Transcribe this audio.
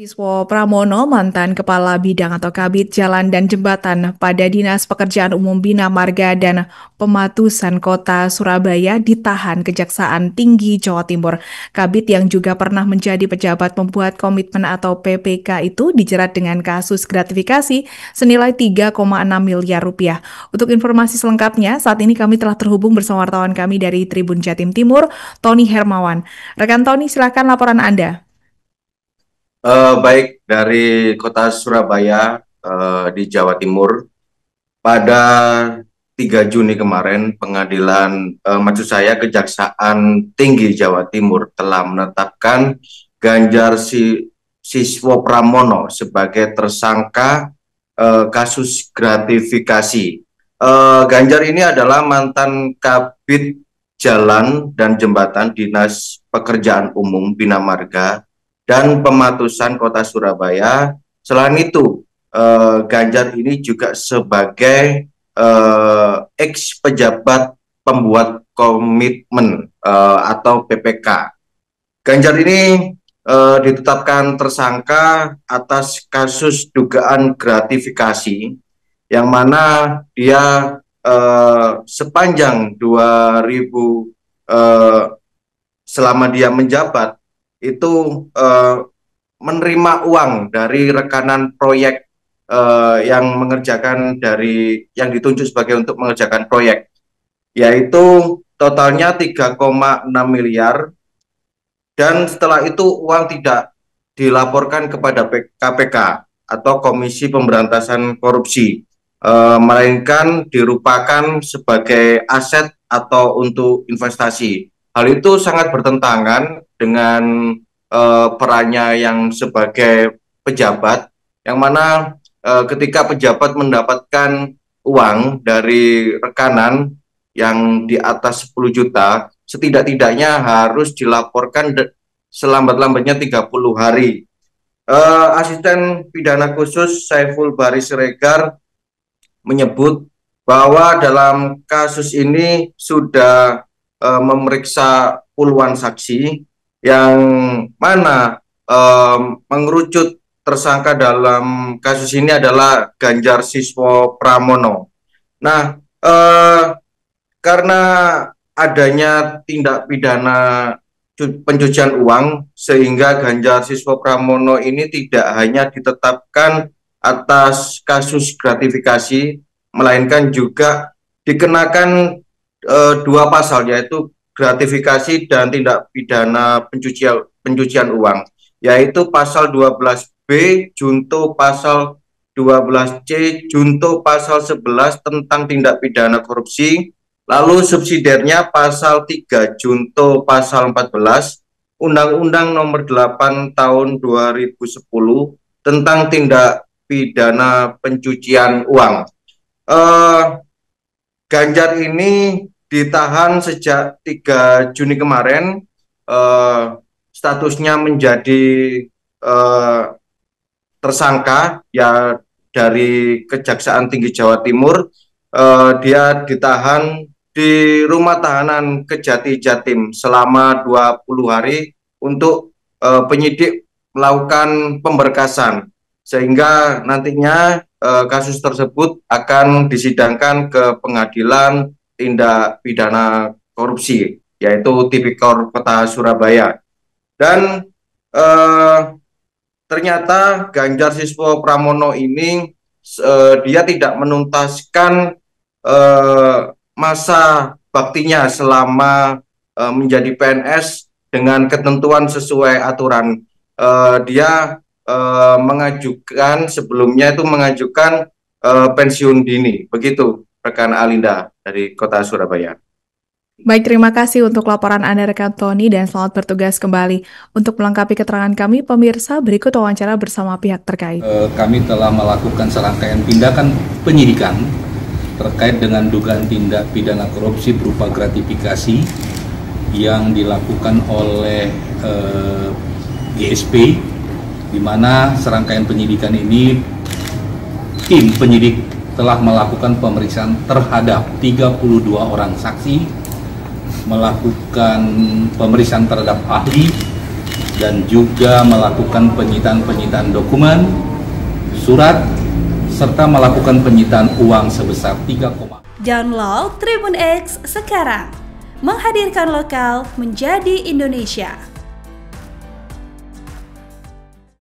Siswo Pramono, mantan Kepala Bidang atau Kabid Jalan dan Jembatan pada Dinas Pekerjaan Umum Bina Marga dan Pematusan Kota Surabaya ditahan Kejaksaan Tinggi Jawa Timur. Kabid yang juga pernah menjadi pejabat pembuat komitmen atau PPK itu dijerat dengan kasus gratifikasi senilai 3,6 miliar rupiah. Untuk informasi selengkapnya, saat ini kami telah terhubung bersama wartawan kami dari Tribun Jatim Timur, Tony Hermawan. Rekan Tony, silakan laporan Anda. Baik, dari kota Surabaya di Jawa Timur, pada 3 Juni kemarin maksud saya Kejaksaan Tinggi Jawa Timur telah menetapkan Ganjar Siswo Pramono sebagai tersangka kasus gratifikasi. Ganjar ini adalah mantan Kabid Jalan dan Jembatan Dinas Pekerjaan Umum Bina Marga dan Pematusan Kota Surabaya. Selain itu, Ganjar ini juga sebagai ex-pejabat pembuat komitmen atau PPK. Ganjar ini ditetapkan tersangka atas kasus dugaan gratifikasi, yang mana dia sepanjang 2000 selama dia menjabat itu menerima uang dari rekanan proyek yang ditunjuk sebagai untuk mengerjakan proyek, yaitu totalnya 3,6 miliar, dan setelah itu uang tidak dilaporkan kepada KPK atau Komisi Pemberantasan Korupsi, melainkan dirupakan sebagai aset atau untuk investasi. Hal itu sangat bertentangan dengan perannya yang sebagai pejabat, yang mana ketika pejabat mendapatkan uang dari rekanan yang di atas 10 juta, setidak-tidaknya harus dilaporkan selambat-lambatnya 30 hari. Asisten Pidana Khusus Saiful Bari Siregar menyebut bahwa dalam kasus ini sudah memeriksa puluhan saksi, yang mana mengerucut tersangka dalam kasus ini adalah Ganjar Siswo Pramono. Nah, karena adanya tindak pidana pencucian uang, sehingga Ganjar Siswo Pramono ini tidak hanya ditetapkan atas kasus gratifikasi, melainkan juga dikenakan 2 pasal, yaitu gratifikasi dan tindak pidana pencucian uang, yaitu pasal 12B junto pasal 12C junto pasal 11 tentang tindak pidana korupsi, lalu subsidiarnya pasal 3 junto pasal 14 Undang-Undang Nomor 8 Tahun 2010 tentang tindak pidana pencucian uang. Ganjar ini ditahan sejak 3 Juni kemarin, statusnya menjadi tersangka ya dari Kejaksaan Tinggi Jawa Timur. Dia ditahan di rumah tahanan Kejati Jatim selama 20 hari untuk penyidik melakukan pemberkasan, sehingga nantinya kasus tersebut akan disidangkan ke Pengadilan Tindak Pidana Korupsi, yaitu Tipikor Kota Surabaya. Dan ternyata Ganjar Siswo Pramono ini dia tidak menuntaskan masa baktinya selama menjadi PNS dengan ketentuan sesuai aturan. Dia sebelumnya mengajukan pensiun dini. Begitu rekan Alinda dari Kota Surabaya. Baik, terima kasih untuk laporan Anda rekan Tony, dan selamat bertugas kembali. Untuk melengkapi keterangan kami, pemirsa, berikut wawancara bersama pihak terkait. Kami telah melakukan serangkaian tindakan penyidikan terkait dengan dugaan tindak pidana korupsi berupa gratifikasi yang dilakukan oleh GSP, di mana serangkaian penyidikan ini tim penyidik telah melakukan pemeriksaan terhadap 32 orang saksi, melakukan pemeriksaan terhadap ahli, dan juga melakukan penyitaan dokumen, surat, serta melakukan penyitaan uang sebesar 3, Download Tribun X sekarang, menghadirkan lokal menjadi Indonesia.